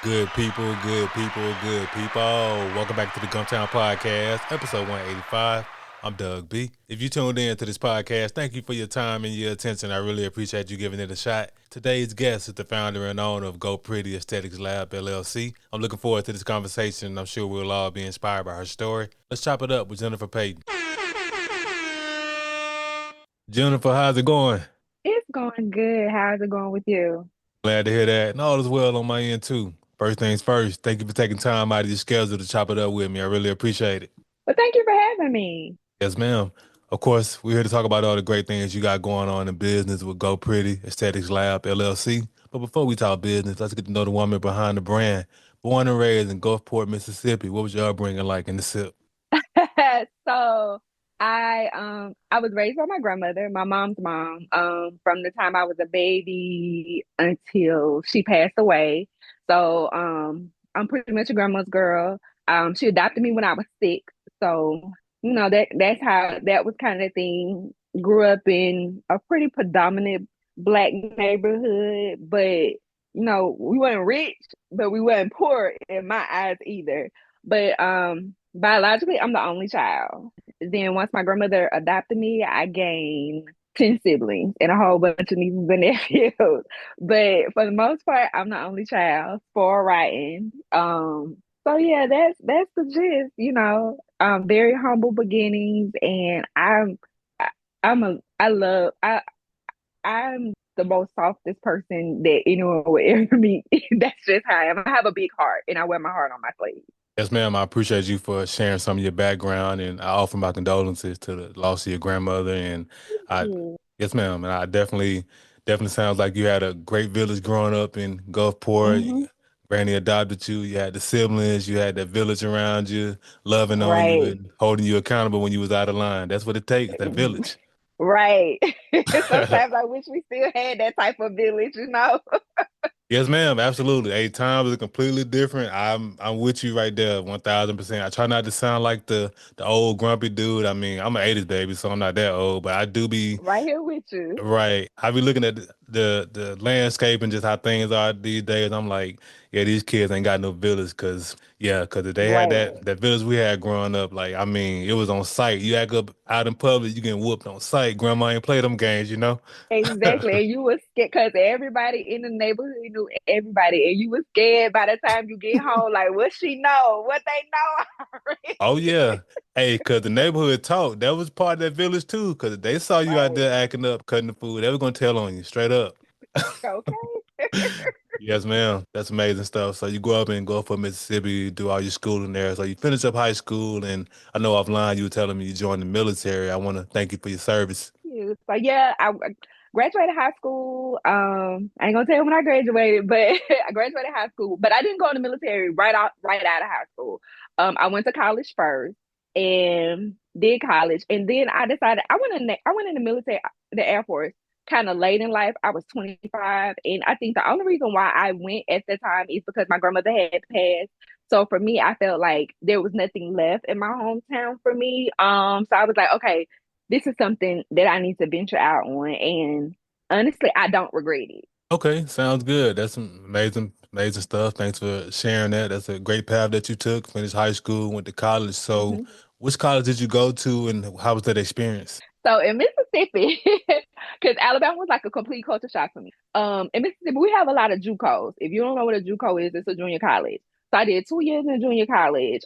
Good people, good people, good people. Welcome back to the Gumtown Podcast, episode 185. I'm Doug B. If you tuned in to this podcast, thank you for your time and your attention. I really appreciate you giving it a shot. Today's guest is the founder and owner of Go Pretty Aesthetics Lab LLC. I'm looking forward to this conversation. I'm sure we'll all be inspired by her story. Let's chop it up with Jennifer Payton. Jennifer, how's it going? It's going good. How's it going with you? Glad to hear that. And all is well on my end too. First things first, thank you for taking time out of your schedule to chop it up with me. I really appreciate it. Well, thank you for having me. Yes, ma'am. Of course, we're here to talk about all the great things you got going on in business with Go Pretty Aesthetics Lab LLC. But before we talk business, let's get to know the woman behind the brand. Born and raised in Gulfport, Mississippi, what was your upbringing like in the SIP? So I was raised by my grandmother, my mom's mom, from the time I was a baby until she passed away. So I'm pretty much a grandma's girl. She adopted me when I was 6. So, that's how that was kind of the thing. Grew up in a pretty predominant black neighborhood, but we weren't rich, but we weren't poor in my eyes either. But biologically, I'm the only child. Then once my grandmother adopted me, I gained 10 siblings and a whole bunch of nieces and nephews. But for the most part, I'm the only child, for writing. So yeah, that's the gist, very humble beginnings, and I- I'm the most softest person that anyone will ever meet. That's just how I am. I have a big heart and I wear my heart on my sleeve. Yes, ma'am. I appreciate you for sharing some of your background, and I offer my condolences to the loss of your grandmother. And I, Mm. yes, ma'am. And I definitely sounds like you had a great village growing up in Gulfport. Hmm. Granny adopted you. You had the siblings. You had that village around you, loving on you Right. and holding you accountable when you was out of line. That's what it takes. That village. Right. Sometimes I wish we still had that type of village. Yes, ma'am. Absolutely. Hey, times are completely different. I'm with you right there, 1000%. I try not to sound like the old grumpy dude. I mean, I'm an '80s baby, so I'm not that old, but I do be Right here with you. right. I be looking at the landscape and just how things are these days. I'm like, yeah, these kids ain't got no village, cause if they had Right. that village we had growing up, like I mean, it was on site. You act up out in public, you getting whooped on site. Grandma ain't play them games, you know. Exactly. And you was scared because everybody in the neighborhood knew everybody. And you was scared by the time you get home, like, what she know? What they know Oh already? yeah. Hey, cause the neighborhood talk, that was part of that village too. Cause if they saw you out Right. there acting up, cutting the food, they was gonna tell on you straight up. Okay. Yes, ma'am. That's amazing stuff. So you grow up in Gulfport, Mississippi, do all your schooling there. So you finish up high school, and I know offline you were telling me you joined the military. I want to thank you for your service. So yeah, I graduated high school. I ain't gonna tell you when I graduated, but I graduated high school. But I didn't go in the military right out of high school. I went to college first and did college, and then I decided I went in the military, the Air Force, kind of late in life. I was 25, and I think the only reason why I went at the time is because my grandmother had passed. So for me, I felt like there was nothing left in my hometown for me. So I was like, okay, this is something that I need to venture out on. And honestly, I don't regret it. Okay, sounds good. That's some amazing stuff. Thanks for sharing that. That's a great path that you took. Finished high school, went to college. So, Hmm. which college did you go to, and how was that experience? So in Mississippi, because Alabama was like a complete culture shock for me. In Mississippi, we have a lot of JUCOs. If you don't know what a JUCO is, it's a junior college. So I did 2 years in junior college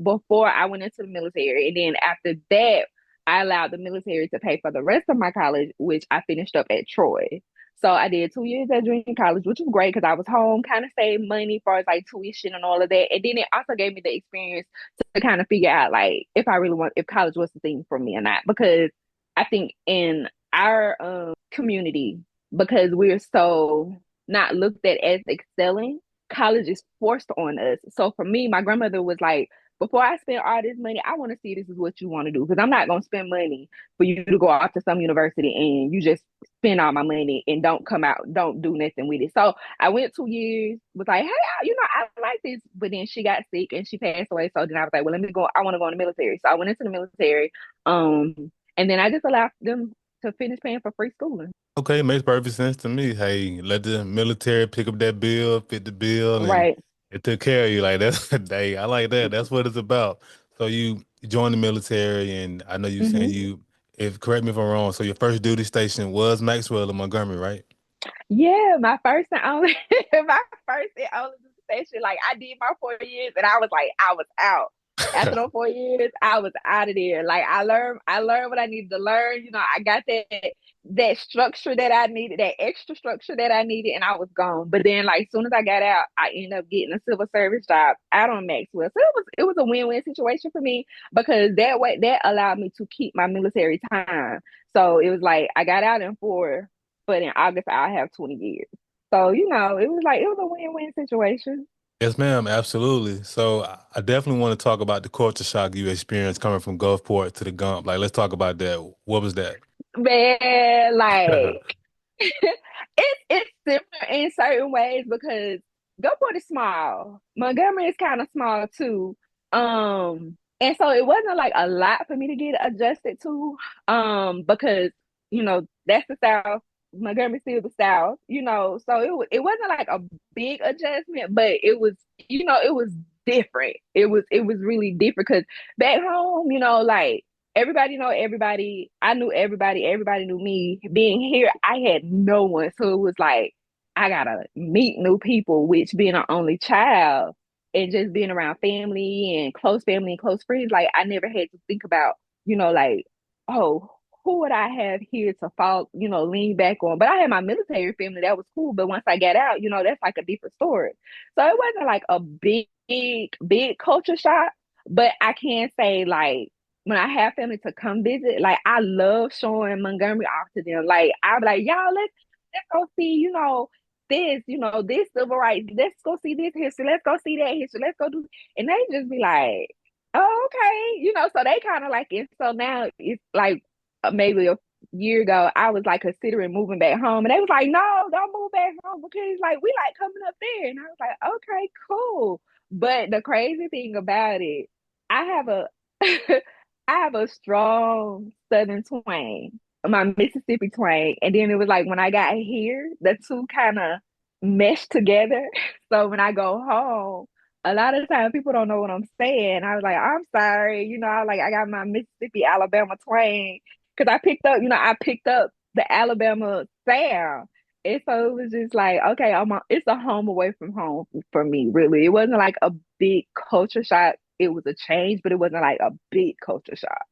before I went into the military. And then after that, I allowed the military to pay for the rest of my college, which I finished up at Troy. So I did 2 years at junior college, which was great because I was home, kind of saved money for like tuition and all of that. And then it also gave me the experience to kind of figure out like if college was the thing for me or not. Because I think in our community, because we're so not looked at as excelling, college is forced on us. So for me, my grandmother was like, before I spend all this money, I want to see this is what you want to do. Because I'm not going to spend money for you to go off to some university and you just spend all my money and don't come out, don't do nothing with it. So I went 2 years, was like, hey, I like this. But then she got sick and she passed away. So then I was like, well, let me go. I want to go in the military. So I went into the military. And then I just allowed them to finish paying for free schooling. Okay, makes perfect sense to me. Hey, let the military pick up that bill, fit the bill, and Right. it took care of you. Like that's hey, I like that. That's what it's about. So you joined the military, and I know you saying Hmm. you. If correct me if I'm wrong. So your first duty station was Maxwell in Montgomery, right? Yeah, my first and only, my first and only station. Like I did my 4 years, and I was like, I was out. After those 4 years, I was out of there. Like I learned what I needed to learn. I got that structure that I needed, that extra structure that I needed, and I was gone. But then, like, as soon as I got out, I ended up getting a civil service job out on Maxwell. So it was a win-win situation for me because that way that allowed me to keep my military time. So it was like I got out in four, but in August I'll have 20 years. So, it was a win-win situation. Yes, ma'am. Absolutely. So I definitely want to talk about the culture shock you experienced coming from Gulfport to the Gump. Like, let's talk about that. What was that? Man, like it's similar in certain ways because Gulfport is small. Montgomery is kind of small too. And so it wasn't like a lot for me to get adjusted to. Because that's the South. Montgomery's still the South. So it wasn't like a big adjustment, but it was different. It was really different because back home, like everybody know everybody. I knew everybody. Everybody knew me. Being here, I had no one. So it was like, I gotta meet new people, which being an only child and just being around family and close friends, like I never had to think about, like, oh, who would I have here to fall, lean back on. But I had my military family, that was cool. But once I got out, that's like a different story. So it wasn't like a big culture shock. But I can say like when I have family to come visit, like I love showing Montgomery off to them. Like I'm like, y'all, let's go see, this civil rights. Let's go see this history. Let's go see that history. Let's go do, and they just be like, oh, okay, so they kind of like it. So now it's like maybe a year ago, I was like considering moving back home, and they was like, no, don't move back home because like we like coming up there, and I was like, okay, cool. But the crazy thing about it, I have a I have a strong Southern twang, my Mississippi twang. And then it was like when I got here, the two kind of meshed together. So when I go home, a lot of times people don't know what I'm saying. I was like, I'm sorry, I got my Mississippi, Alabama twang. Because I picked up the Alabama sound. And so it was just like, okay, it's a home away from home for me, really. It wasn't like a big culture shock. It was a change, but it wasn't like a big culture shock.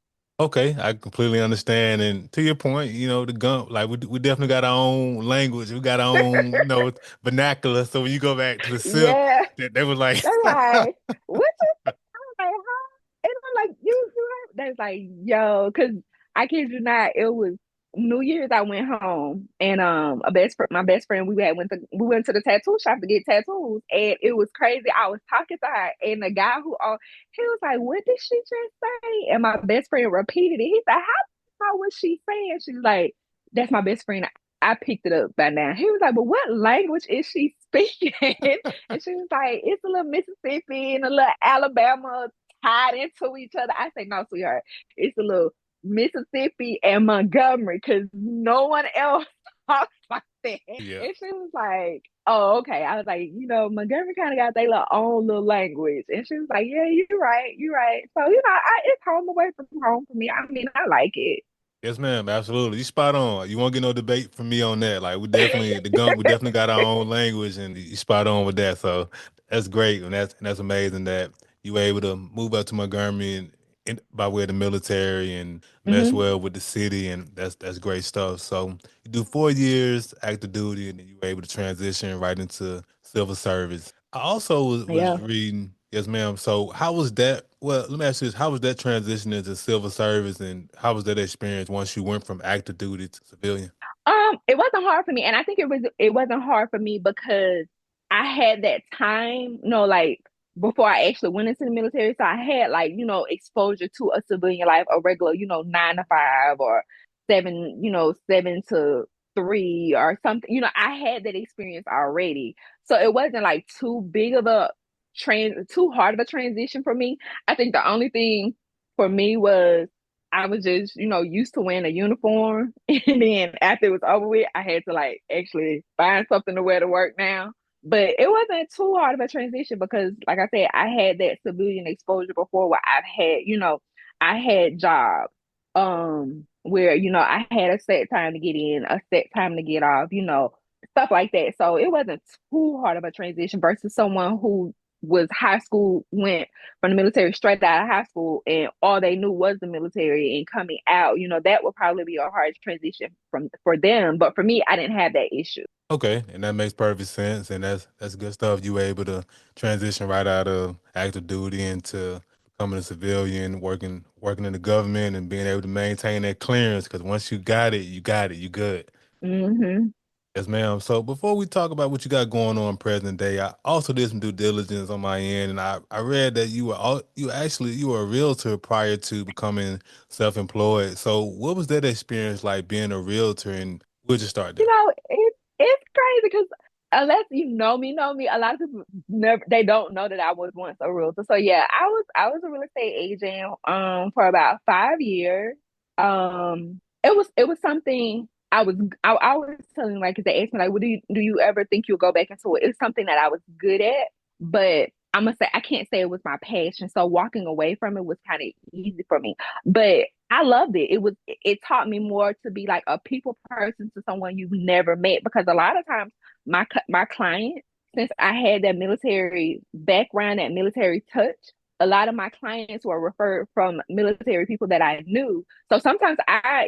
Okay, I completely understand. And to your point, the Gump, like we definitely got our own language. We got our own, vernacular. So when you go back to the SIP, Yeah. that they were like, They're like, what you I'm like, huh? And I'm like, you they're like, yo, because I kid you not, it was New Year's. I went home and my best friend, we went to the tattoo shop to get tattoos, and it was crazy. I was talking to her, and the guy he was like, what did she just say? And my best friend repeated it. He said, how was she saying? She's like, that's my best friend. I picked it up by now. He was like, but what language is she speaking? And she was like, it's a little Mississippi and a little Alabama tied into each other. I say, no, sweetheart. It's a little Mississippi and Montgomery because no one else talks like that. yeah. And she was like, oh, okay. I was like, Montgomery kind of got their own little language. And she was like, yeah, you're right. You're right. So, it's home away from home for me. I mean, I like it. Yes, ma'am. Absolutely. You spot on. You won't get no debate from me on that. Like the Gump, we definitely got our own language and you spot on with that. So that's great. And that's amazing that you were able to move up to Montgomery and by way of the military and mesh Hmm. well with the city and that's great stuff. So you do 4 years active duty and then you were able to transition right into civil service. I also was Yeah. reading, yes, ma'am. So how was that? Well, let me ask you this. How was that transition into civil service and how was that experience once you went from active duty to civilian? It wasn't hard for me, and I think it wasn't hard for me because I had that time, like before I actually went into the military. So I had like, exposure to a civilian life, a regular, 9 to 5 or 7 to 3 or something. I had that experience already. So it wasn't like too hard of a transition for me. I think the only thing for me was I was just, used to wearing a uniform. And then after it was over with, I had to like actually find something to wear to work now. But it wasn't too hard of a transition because, like I said, I had that civilian exposure before where I had jobs where, I had a set time to get in, a set time to get off, stuff like that. So it wasn't too hard of a transition versus someone who was high school, went from the military straight out of high school, and all they knew was the military and coming out. That would probably be a hard transition for them. But for me, I didn't have that issue. Okay, and that makes perfect sense, and that's good stuff. You were able to transition right out of active duty into becoming a civilian, working in the government, and being able to maintain that clearance. Because once you got it, you got it. You good. Hmm. Yes, ma'am. So before we talk about what you got going on present day, I also did some due diligence on my end, and I read that you were a realtor prior to becoming self-employed. So what was that experience like being a realtor, and we'll just start there. It's crazy because unless you know me, a lot of people never they don't know that I was once a realtor. So yeah, I was a real estate agent for about 5 years. It was something I was telling like, 'cause they asked me like, what do you ever think you'll go back into it? It's something that I was good at, but I'm gonna say I can't say it was my passion. So walking away from it was kind of easy for me. But I loved it. It taught me more to be like a people person to someone you've never met, because a lot of times my client, since I had that military background, that military touch, a lot of my clients were referred from military people that I knew. So sometimes I,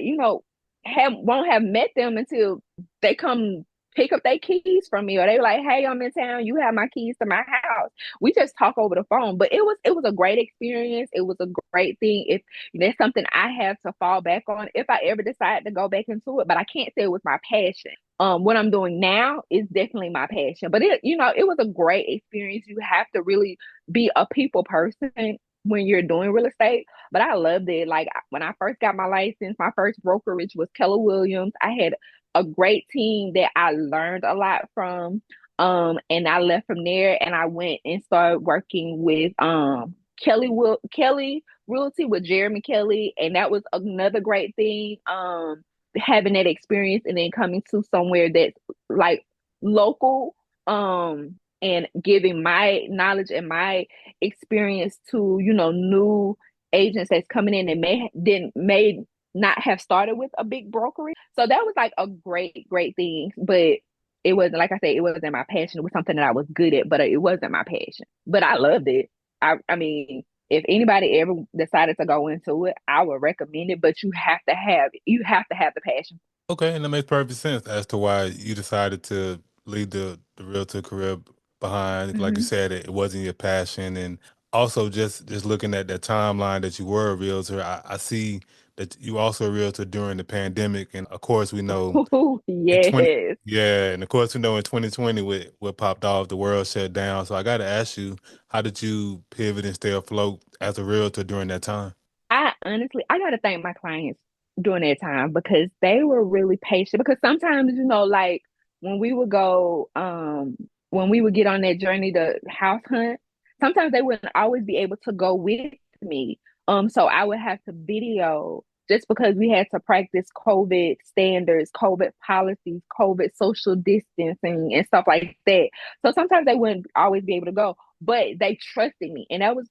have won't have met them until they come pick up their keys from me, or they like, hey, I'm in town, you have my keys to my house. We just talk over the phone. But it was a great experience. It was a great thing. If that's something I have to fall back on if I ever decide to go back into it. But I can't say it was my passion. What I'm doing now is definitely my passion. But it was a great experience. You have to really be a people person when you're doing real estate. But I loved it. Like when I first got my license, my first brokerage was Keller Williams. I had a great team that I learned a lot from. And I left from there and I went and started working with Kelly Realty with Jeremy Kelly, and that was another great thing. Having that experience and then coming to somewhere that's like local, and giving my knowledge and my experience to, new agents that's coming in and may not have started with a big brokerage. So that was like a great thing. But it wasn't, like I said, it wasn't my passion. It was something that I was good at, but it wasn't my passion. But I loved it. I mean, if anybody ever decided to go into it, I would recommend it. But you have to have the passion. Okay, and that makes perfect sense as to why you decided to leave the realtor career behind. Like you Hmm. said, it wasn't your passion, and also just looking at that timeline that you were a realtor, I see that you also a realtor during the pandemic, and of course we know in 20 Yes. yeah, and of course we know in 2020 with what popped off, the world shut down. So I got to ask you, how did you pivot and stay afloat as a realtor during that time? I gotta thank my clients during that time because they were really patient. Because sometimes, like when we would go, when we would get on that journey to house hunt, sometimes they wouldn't always be able to go with me. So I would have to video just because we had to practice COVID standards, COVID policies, COVID social distancing, and stuff like that. So sometimes they wouldn't always be able to go, but they trusted me, and that was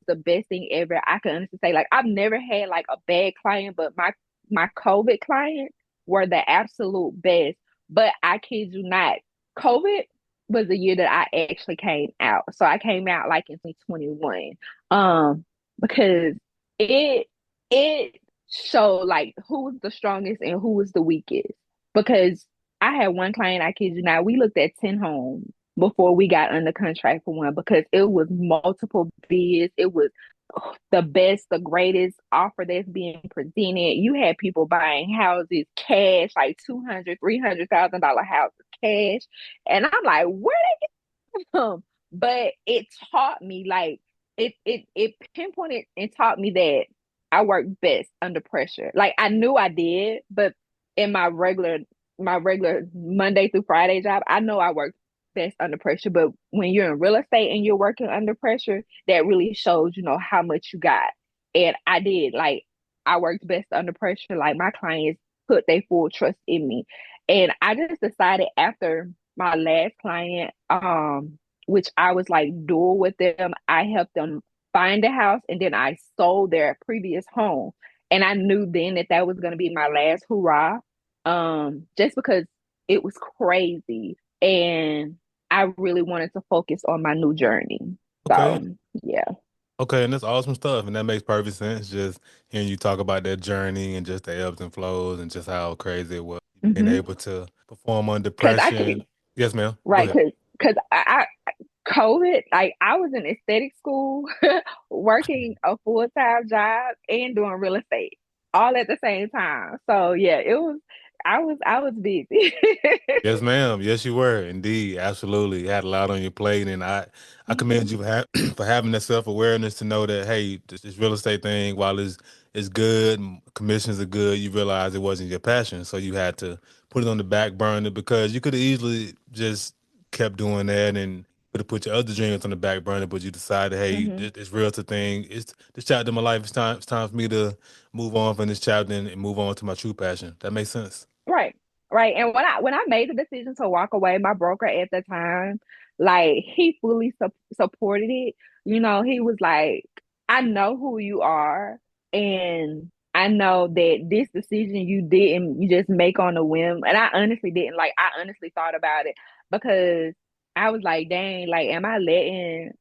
the best thing ever. I can honestly say, like, I've never had like a bad client, but my COVID clients were the absolute best. But I kid you not, COVID was the year that I actually came out. So I came out like in 2021, because it it showed like who was the strongest and who was the weakest. Because I had one client, I kid you not, we looked at 10 homes before we got under contract for one, because it was multiple bids. It was the best, the greatest offer that's being presented. You had people buying houses cash, like 200, $300,000 houses cash. And I'm like, where they get from? But it taught me, like, it pinpointed and taught me that I work best under pressure. Like I knew I did, but in my regular Monday through Friday job, I know I work best under pressure. But when you're in real estate and you're working under pressure, that really shows, how much you got. And I did. Like I worked best under pressure. Like my clients put their full trust in me. And I just decided after my last client, which I was like dual with them, I helped them find a house and then I sold their previous home. And I knew then that that was going to be my last hurrah, just because it was crazy. And I really wanted to focus on my new journey. Okay. So, yeah. Okay, and that's awesome stuff, and that makes perfect sense. Just hearing you talk about that journey and just the ebbs and flows and just how crazy it was being Mm-hmm. able to perform under Because I pressure. could, Yes, ma'am. Go right? ahead. Because COVID, like I was in aesthetic school, working a full-time job and doing real estate all at the same time. So yeah, it was I was busy. Yes, ma'am. Yes, you were indeed. Absolutely, you had a lot on your plate, and I commend Hmm. you for for having that self awareness to know that hey, this real estate thing, while it's good, and commissions are good, you realize it wasn't your passion, so you had to put it on the back burner because you could have easily just kept doing that and could have put your other dreams on the back burner, but you decided, hey, Hmm. this realtor thing, it's this chapter in my life. It's time for me to move on from this chapter and move on to my true passion. That makes sense. Right. Right. And when I made the decision to walk away, my broker at the time, like he fully supported it. You know, he was like, I know who you are and I know that this decision you just make on a whim. And I honestly didn't like I honestly thought about it because I was like, dang, like am I letting,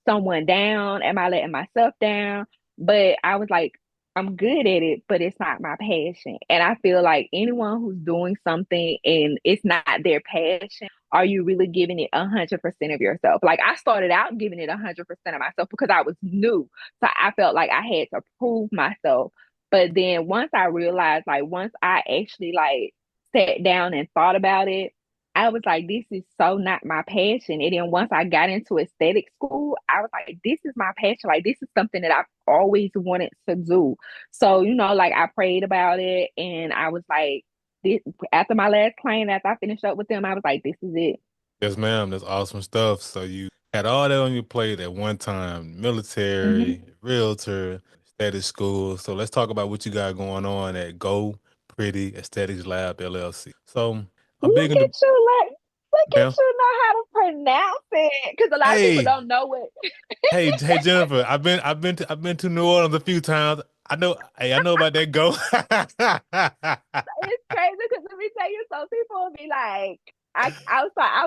someone down? Am I letting myself down? But I was like, I'm good at it, but it's not my passion. And I feel like anyone who's doing something and it's not their passion, are you really giving it 100% of yourself? Like I started out giving it 100% of myself because I was new. So I felt like I had to prove myself. But then once I realized, like once I actually like sat down and thought about it, I was like, this is so not my passion. And then once I got into aesthetic school, I was like, this is my passion. Like, this is something that I've always wanted to do. So, like I prayed about it and I was like, this, after my last client, after I finished up with them, I was like, this is it. Yes, ma'am. That's awesome stuff. So you had all that on your plate at one time: Hmm. military, realtor, aesthetic school. So let's talk about what you got going on at Go Pretty Aesthetics Lab LLC. So I'm big Look into, at you, like, look ma'am. at you know how to pronounce it. Because a lot of people Hey, don't know what hey, Jennifer. I've been to New Orleans a few times. I know. Hey, I know about that Go. it's crazy because let me tell you, so people will be like, I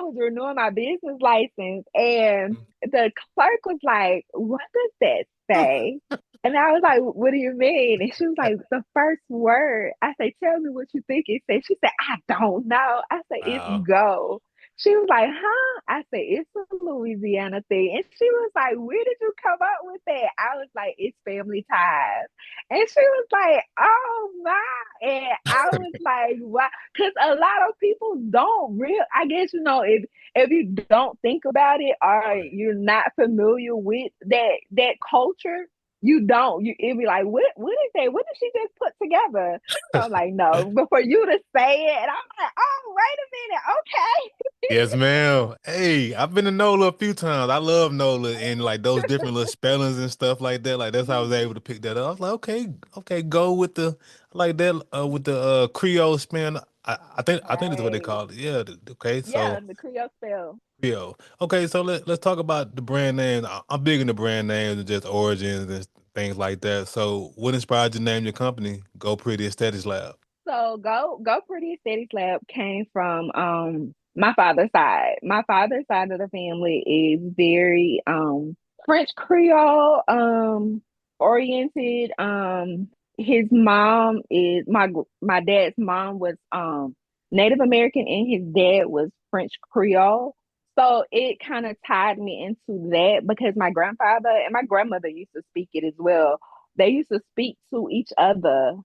was renewing my business license, and the clerk was like, "What does that say?" And I was like, "What do you mean?" And she was like, "The first word." I say, "Tell me what you think it said." She said, "I don't know." I said, "It's Wow. go." She was like, "Huh?" I said, "It's a Louisiana thing." And she was like, "Where did you come up with that?" I was like, "It's family ties." And she was like, "Oh my." And I was like, "Wow," because a lot of people don't real. I guess if you don't think about it or Right. you're not familiar with that culture, you don't. It'd be like, what is that? What did she just put together? So I'm like, no. But for you to say it, and I'm like, oh, wait a minute, Yes, ma'am. Hey, I've been to NOLA a few times. I love NOLA and like those different little spellings and stuff like that. Like that's how I was okay. able to pick that up. I was like, okay, okay, go with the like that with the Creole spin. I think that's what they Right. call it. Yeah. Okay. Yeah, So the Creole spell. Creole. Okay. So let's talk about the brand names. I'm big into brand names and just origins and things like that. So what inspired you to name your company Go Pretty Aesthetics Lab? So Go Pretty Aesthetics Lab came from my father's side. My father's side of the family is very French Creole oriented. His mom is my dad's mom was Native American and his dad was French Creole. So it kind of tied me into that because my grandfather and my grandmother used to speak it as well. They used to speak to each other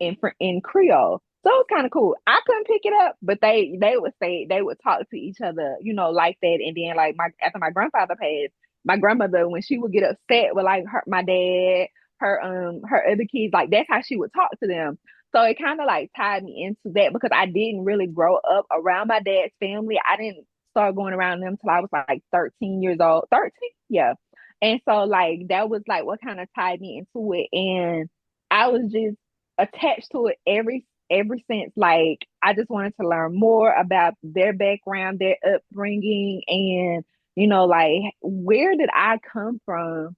in Creole. So it was kind of cool. I couldn't pick it up, but they would talk to each other, like that. And then like my after my grandfather passed, my grandmother when she would get upset with like my dad, her other kids, like that's how she would talk to them. So it kind of like tied me into that because I didn't really grow up around my dad's family. I didn't start going around them till I was like 13 years old. 13? Yeah. And so like that was like what kind of tied me into it. And I was just attached to it ever since. Like I just wanted to learn more about their background, their upbringing, and like where did I come from?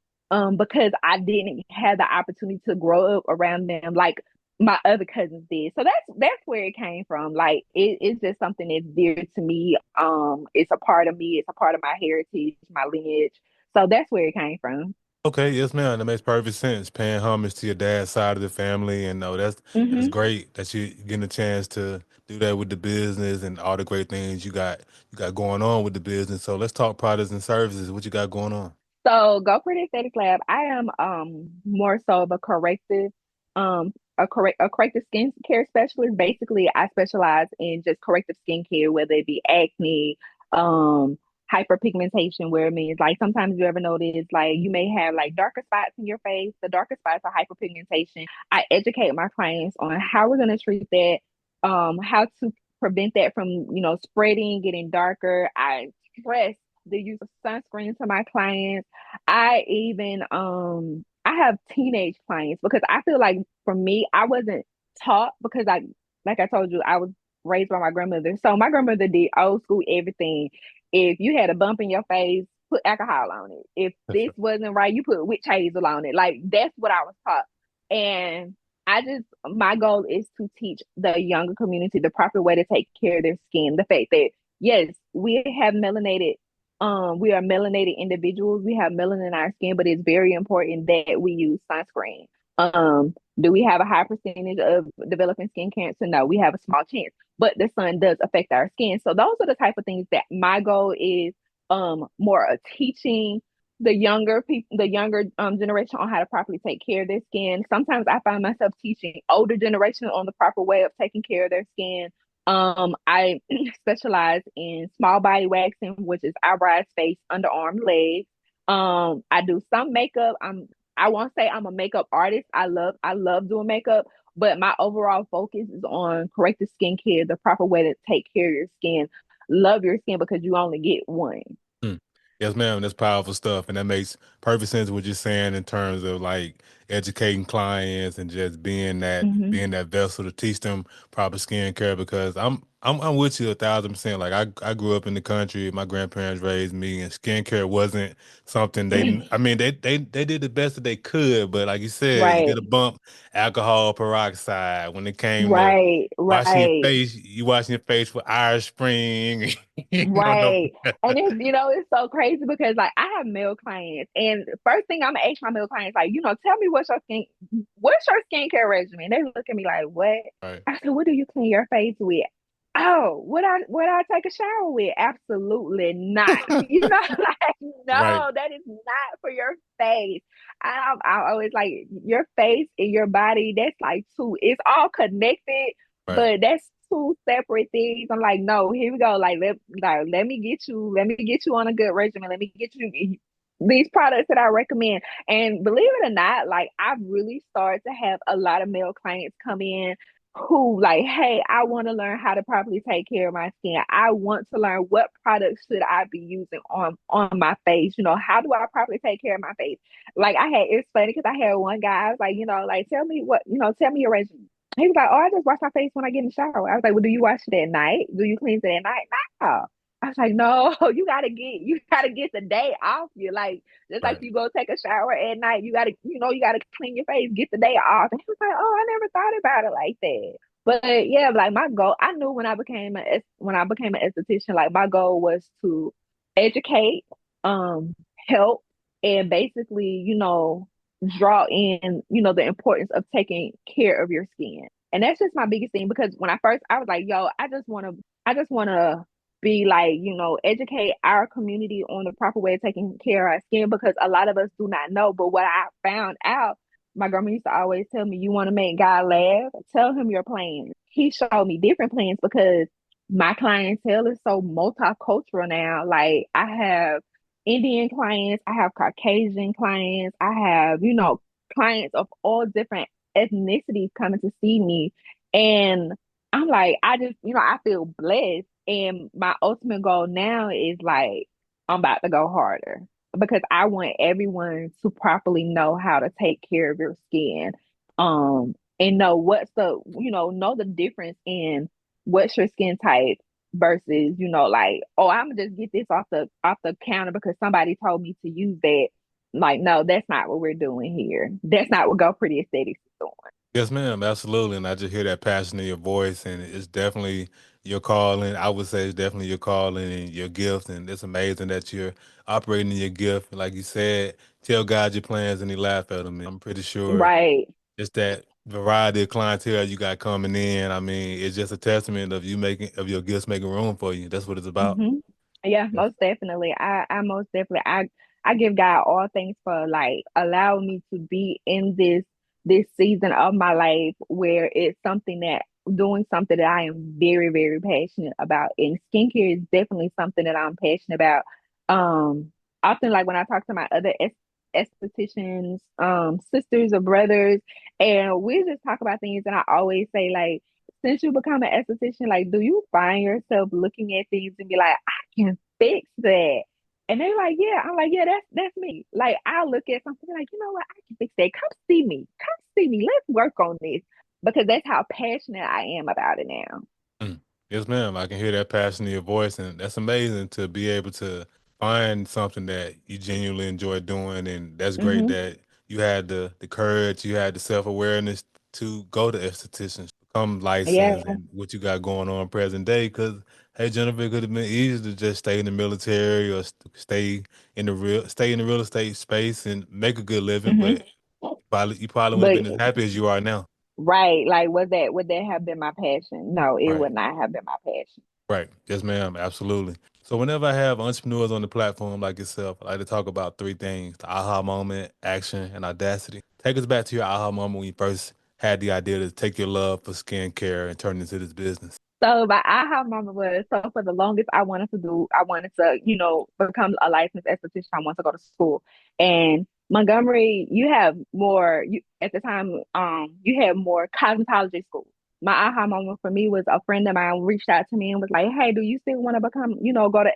Because I didn't have the opportunity to grow up around them like my other cousins did. So that's where it came from. Like it's just something that's dear to me. It's a part of me, it's a part of my heritage, my lineage. So that's where it came from. Okay, yes, ma'am. That makes perfect sense. Paying homage to your dad's side of the family, and no, that's Hmm. great that you getting a chance to do that with the business and all the great things you got going on with the business. So let's talk products and services. What you got going on? So go for the aesthetics lab. I am more so of a um a corrective skincare specialist. Basically, I specialize in just corrective skincare, whether it be acne, hyperpigmentation, where it means like sometimes you ever notice like you may have like darker spots in your face. The darker spots are hyperpigmentation. I educate my clients on how we're gonna treat that, how to prevent that from, spreading, getting darker. I stress the use of sunscreen to my clients. I have teenage clients because I feel like for me, I wasn't taught because like I told you, I was raised by my grandmother. So my grandmother did old school everything. If you had a bump in your face, put alcohol on it. If this wasn't right, you put witch hazel on it. Like that's what I was taught. And my goal is to teach the younger community the proper way to take care of their skin. The fact that yes, we are melanated individuals. We have melanin in our skin, but it's very important that we use sunscreen. Do we have a high percentage of developing skin cancer? No, we have a small chance, but the sun does affect our skin. So those are the type of things that my goal is more of teaching the younger generation on how to properly take care of their skin. Sometimes I find myself teaching older generation on the proper way of taking care of their skin. I specialize in small body waxing, which is eyebrows, face, underarm, legs. I do some makeup. I won't say I'm a makeup artist. I love doing makeup, but my overall focus is on corrective skincare, the proper way to take care of your skin. Love your skin because you only get one. Mm. Yes, ma'am. That's powerful stuff, and that makes perfect sense what you're saying in terms of like educating clients and just Hmm. being that vessel to teach them proper skincare. Because I'm with you 1,000%. Like I grew up in the country. My grandparents raised me, and skincare wasn't something they. I mean, they did the best that they could, but like you said, you get Right, a bump, alcohol peroxide. When it came to right, right. washing your face with Irish Spring. No. Right. And it's so crazy because like I have male clients and first thing I'm gonna ask my male clients, like, tell me what's your skincare regimen? They look at me like, what? Right. I said, what do you clean your face with? Oh, would I take a shower with? Absolutely not. Like, Right. no, that is not for your face. I always like your face and your body, that's like two, it's all connected, Right. but that's two separate things. I'm like, no, here we go. Let me get you on a good regimen. Let me get you these products that I recommend. And believe it or not, like I've really started to have a lot of male clients come in who like, hey, I want to learn how to properly take care of my skin. I want to learn what products should I be using on my face. How do I properly take care of my face? Like it's funny because I had one guy, I was like, like tell me your regimen. He was like, oh, I just wash my face when I get in the shower. I was like, well, do you wash it at night? Do you cleanse it at night? No. I was like, no, you gotta get the day off you. Like, just like Right. you go take a shower at night, you gotta clean your face, get the day off. And he was like, oh, I never thought about it like that. But yeah, like my goal, I knew when I became an esthetician, like my goal was to educate, help, and basically, draw in, the importance of taking care of your skin. And that's just my biggest thing because when I was like, yo, I just wanna be like, educate our community on the proper way of taking care of our skin because a lot of us do not know. But what I found out, my grandma used to always tell me, you want to make God laugh, tell him your plans. He showed me different plans because my clientele is so multicultural now. Like I have Indian clients, I have Caucasian clients, I have, clients of all different ethnicities coming to see me. And I'm like, I just, I feel blessed. And my ultimate goal now is like, I'm about to go harder because I want everyone to properly know how to take care of your skin. And know what's know the difference in what's your skin type versus, like, oh, I'm gonna just get this off the counter because somebody told me to use that. Like, no, that's not what we're doing here. That's not what Go Pretty Aesthetics is doing. Yes, ma'am, absolutely. And I just hear that passion in your voice, and it's definitely your calling. I would say it's definitely your calling and your gift, and it's amazing that you're operating in your gift. Like you said, tell God your plans, and He laugh at them. And I'm pretty sure Right. just that variety of clientele you got coming in. I mean, it's just a testament of you making of your gifts making room for you. That's what it's about. Hmm. Yeah, Yes. most definitely. I most definitely I give God all thanks for like allowing me to be in this season of my life where it's something that doing something that I am very, very passionate about. And skincare is definitely something that I'm passionate about. Often like when I talk to my other estheticians, sisters or brothers, and we just talk about things, and I always say like, since you become an esthetician, like, do you find yourself looking at things and be like, I can fix that? And they're like, yeah. I'm like, yeah, that's me. Like, I look at something like, you know what, I can fix that. Come see me. Come see me. Let's work on this because that's how passionate I am about it now. Mm. Yes, ma'am. I can hear that passion in your voice, and that's amazing to be able to find something that you genuinely enjoy doing, and that's great Hmm. that you had the courage, you had the self awareness to go to estheticians, become Yeah. licensed, and what you got going on present day. Because hey, Jennifer, it could have been easy to just stay in the military or stay in the real estate space and make a good living, Hmm. but you probably wouldn't But have been as happy as you are now. right, like, would that have been my passion? No, it Right. would not have been my passion. Right. Yes, ma'am. Absolutely. So whenever I have entrepreneurs on the platform like yourself, I like to talk about three things: the aha moment, action, and audacity. Take us back to your aha moment when you first had the idea to take your love for skincare and turn it into this business. So my aha moment was, so for the longest I wanted to, become a licensed esthetician. I wanted to go to school. And Montgomery, you have more you at the time, you had more cosmetology schools. My aha moment for me was a friend of mine reached out to me and was like, hey, do you still want to become, go to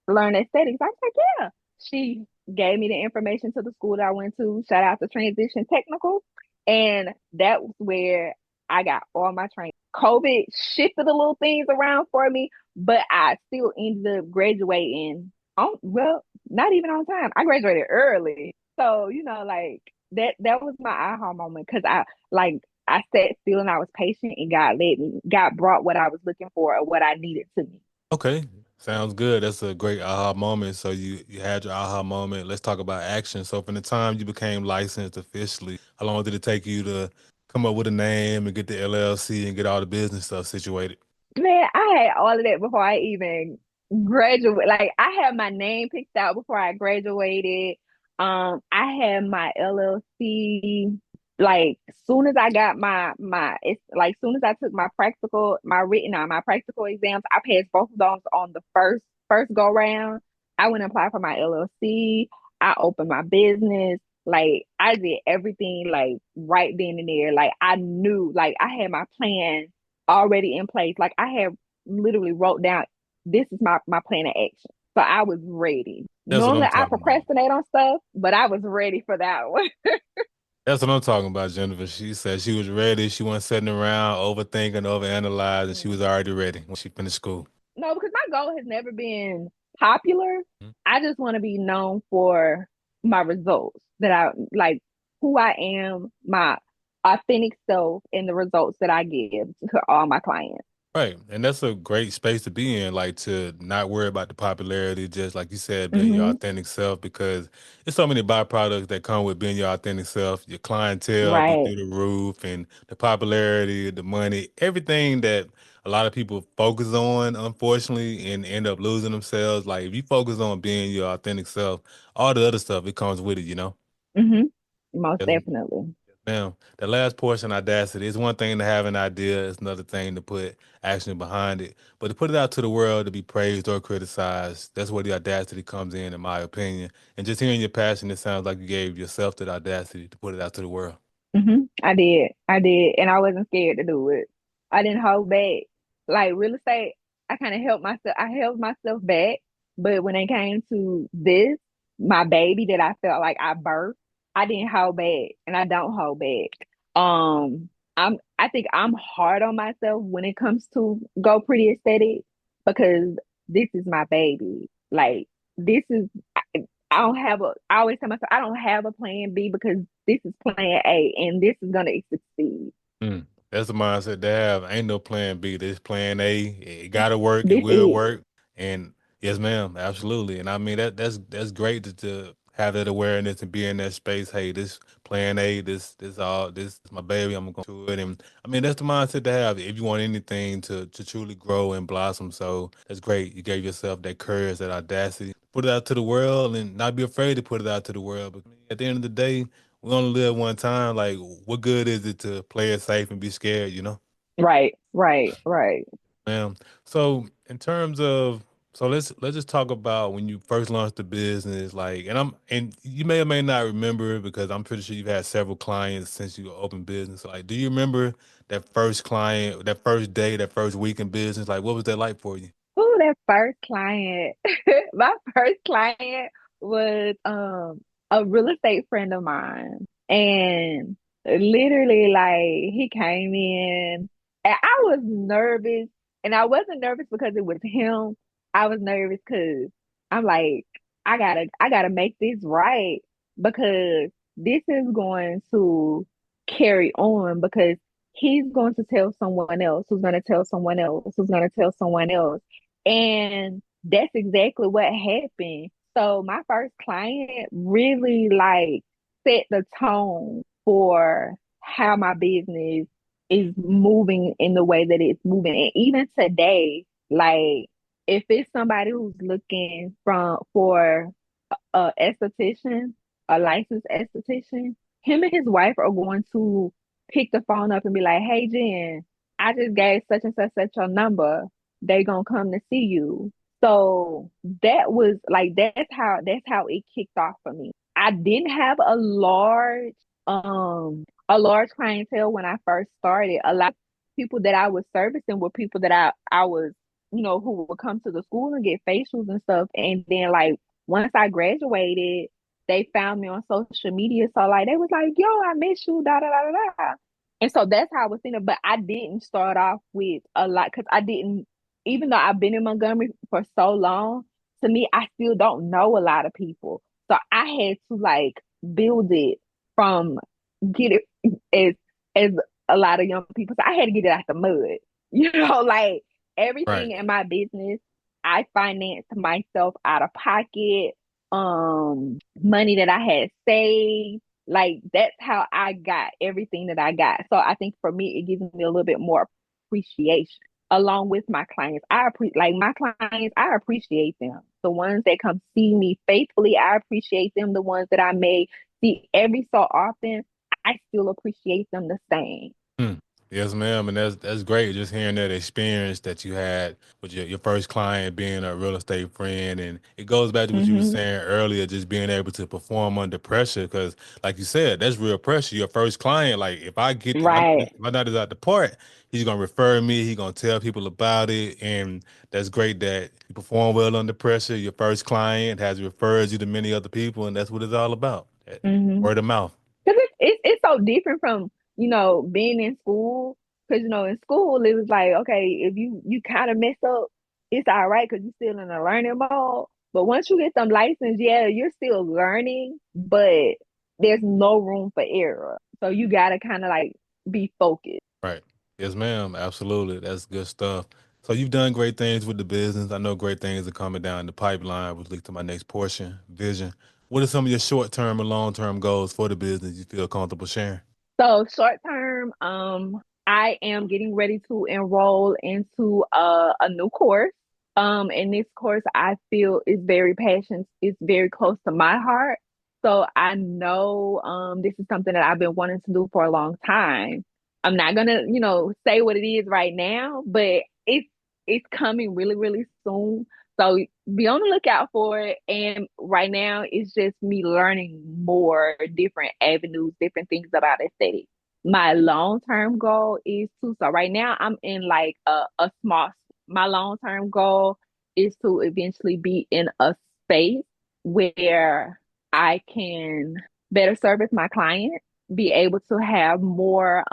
learn aesthetics? I was like, yeah. She gave me the information to the school that I went to. Shout out to Transition Technical. And that was where I got all my training. COVID shifted a little things around for me, but I still ended up graduating on, well, not even on time. I graduated early. So, like, that was my aha moment because I sat still and I was patient, and God brought what I was looking for or what I needed to me. Okay. Sounds good. That's a great aha moment. So you had your aha moment. Let's talk about action. So from the time you became licensed officially, how long did it take you to come up with a name and get the LLC and get all the business stuff situated? Man, I had all of that before I even graduated. Like, I had my name picked out before I graduated. I had my LLC. Like, soon as I got it's like soon as I took my practical exams, I passed both of those on the first go round. I went and applied for my LLC. I opened my business. Like, I did everything like right then and there. Like, I knew, like, I had my plan already in place. Like, I had literally wrote down, this is my plan of action. So I was ready. That's what Normally I'm I talking about. procrastinate on stuff, but I was ready for that one. That's what I'm talking about, Jennifer. She said she was ready. She wasn't sitting around overthinking, overanalyzing. She was already ready when she finished school. No, because my goal has never been popular. Mhm. I just want to be known for my results, that I like, who I am, my authentic self, and the results that I give to all my clients. Right. And that's a great space to be in, like to not worry about the popularity, just like you said, being your Hmm. authentic self, because there's so many byproducts that come with being your authentic self. Your clientele be Right. through the roof, and the popularity, the money, everything that a lot of people focus on, unfortunately, and end up losing themselves. Like if you focus on being your authentic self, all the other stuff, it comes with it. Hmm. Most definitely. Now, the last portion, audacity, is one thing to have an idea, it's another thing to put action behind it. But to put it out to the world to be praised or criticized, that's where the audacity comes in my opinion. And just hearing your passion, it sounds like you gave yourself the audacity to put it out to the world. I did. I did. And I wasn't scared to do it. I didn't hold back. Like, real estate, I kind of held myself back. But when it came to this, my baby that I felt like I birthed. I didn't hold back and I don't hold back. I think I'm hard on myself when it comes to Go Pretty Aesthetic because this is my baby. Like this is I don't have a I always tell myself I don't have a plan B because this is plan A and this is gonna succeed. Mm. That's the mindset they have. Ain't no plan B. This plan A. It gotta work. It This will is work. And yes, ma'am, absolutely. And I mean that's great to have that awareness and be in that space. Hey, this plan A, this is my baby. I'm going to it. And I mean that's the mindset to have. If you want anything to truly grow and blossom, so that's great. You gave yourself that courage, that audacity, put it out to the world, and not be afraid to put it out to the world. But at the end of the day, we only live one time. Like, what good is it to play it safe and be scared, you know? right, right, right. Man. So in terms of so let's just talk about when you first launched the business, like and you may or may not remember because I'm pretty sure you've had several clients since you opened business. So, like, do you remember that first client, that first day, that first week in business? Like what was that like for you? Who that first client? My first client was a real estate friend of mine. And literally like he came in and I was nervous. And I wasn't nervous because it was him. I was nervous because I'm like, I gotta make this right because this is going to carry on because he's going to tell someone else who's going to tell someone else who's going to tell someone else. And that's exactly what happened. So my first client really like set the tone for how my business is moving in the way that it's moving. And even today, like if it's somebody who's looking from for a esthetician, a licensed esthetician, him and his wife are going to pick the phone up and be like, "Hey Jen, I just gave such and such your number. They gonna come to see you." So that was like that's how it kicked off for me. I didn't have a large clientele when I first started. A lot of people that I was servicing were people that I was, who would come to the school and get facials and stuff. And then like once I graduated, they found me on social media. So like they was like, "Yo, I miss you, da da da da da." And so that's how I was thinking. But I didn't start off with a lot because I didn't, even though I've been in Montgomery for so long, to me, I still don't know a lot of people. So I had to like build it from get it as as a lot of young people. So I had to get it out the mud. Like Right. everything in my business, I financed myself out of pocket, money that I had saved. Like that's how I got everything that I got. So I think for me, it gives me a little bit more appreciation along with my clients. Like my clients, I appreciate them. The ones that come see me faithfully, I appreciate them. The ones that I may see every so often, I still appreciate them the same. Hmm. Yes, ma'am, and that's great. Just hearing that experience that you had with your first client being a real estate friend, and it goes back to what you were Mm-hmm. saying earlier, just being able to perform under pressure. Because, like you said, that's real pressure. Your first client, like Right. if I knock this out the part, he's gonna refer me. He's gonna tell people about it, and that's great that you perform well under pressure. Your first client has referred you to many other people, and that's what it's all about. Mm-hmm. Word of mouth. Because it's so different from being in school. Because in school it was like, okay, if you kind of mess up, it's all right because you're still in a learning mode. But once you get some license, yeah, you're still learning, but there's no room for error. So you gotta kind of like be focused. Right. Yes, ma'am. Absolutely. That's good stuff. So you've done great things with the business. I know great things are coming down the pipeline, which leads to my next portion, vision. What are some of your short-term and long-term goals for the business you feel comfortable sharing? So short term, I am getting ready to enroll into a new course. And this course I feel is very passionate. It's very close to my heart. So I know this is something that I've been wanting to do for a long time. I'm not gonna, say what it is right now, but it's coming really, really soon. So be on the lookout for it. And right now, it's just me learning more different avenues, different things about aesthetics. My long term goal is to, so right now, I'm in like a small, my long term goal is to eventually be in a space. where I can better service my client, be able to have more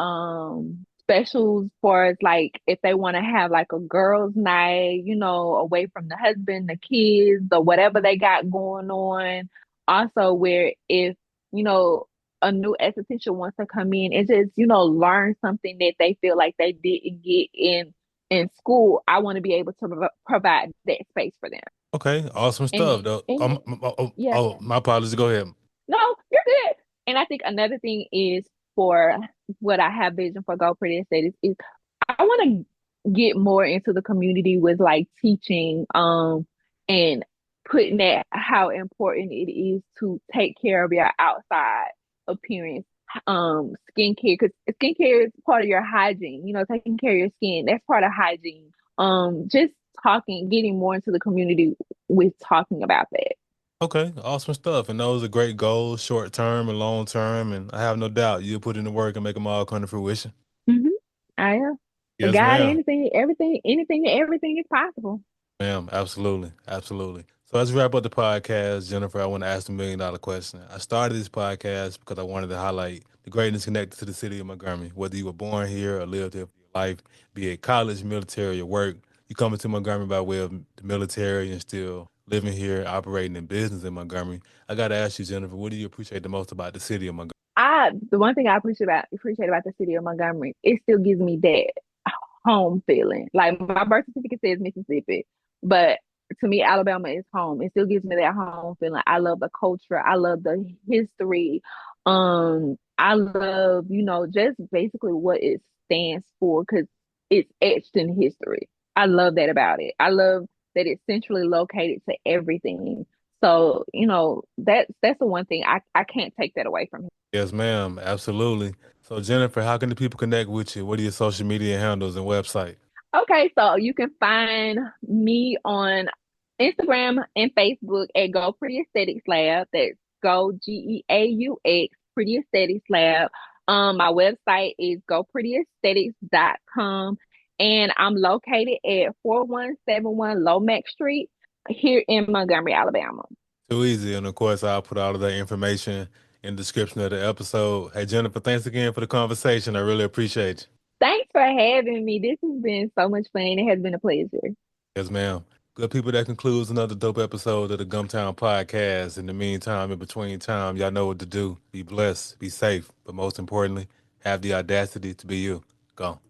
specials for as like if they want to have like a girls' night, away from the husband, the kids, or whatever they got going on. Also, where if, you know, a new esthetician wants to come in and just, learn something that they feel like they didn't get in school, I want to be able to provide that space for them. Okay, awesome stuff And though. and yeah, My apologies. Go ahead. no, you're good. And I think another thing is for what I have vision for Go Pretty Aesthetics is I want to get more into the community with like teaching, and putting that how important it is to take care of your outside appearance, skincare, because skincare is part of your hygiene, taking care of your skin, that's part of hygiene. Just talking, getting more into the community with talking about that. Okay, awesome stuff. And those are great goals, short term and long term. And I have no doubt you'll put in the work and make them all come to fruition. Hmm. I am. For Yes, God, ma'am. anything, everything, anything, and everything is possible. Ma'am, absolutely. Absolutely. So as we wrap up the podcast, Jennifer, I want to ask the $1 million question. I started this podcast because I wanted to highlight the greatness connected to the city of Montgomery. Whether you were born here or lived here for your life, be it college, military, or work, you come into Montgomery by way of the military and still living here, operating in business in Montgomery. I got to ask you, Jennifer, what do you appreciate the most about the city of Montgomery? The one thing I appreciate about the city of Montgomery, it still gives me that home feeling. Like my birth certificate says Mississippi, but to me, Alabama is home. It still gives me that home feeling. I love the culture. I love the history. I love, just basically what it stands for because it's etched in history. I love that about it. I love that it's centrally located to everything. So, that's the one thing I can't take that away from him. Yes, ma'am. Absolutely. So, Jennifer, how can the people connect with you? What are your social media handles and website? Okay, so you can find me on Instagram and Facebook at Go Pretty Aesthetics Lab. That's Go GEAUX Pretty Aesthetics Lab. My website is goprettyaesthetics.com, and I'm located at 4171 Lomax Street here in Montgomery, Alabama. Too easy. And of course, I'll put all of that information in the description of the episode. Hey, Jennifer, thanks again for the conversation. I really appreciate you. Thanks for having me. This has been so much fun. It has been a pleasure. Yes, ma'am. Good people, that concludes another dope episode of the Gumtown Podcast. In the meantime, in between time, y'all know what to do. Be blessed, be safe, but most importantly, have the audacity to be you. Go.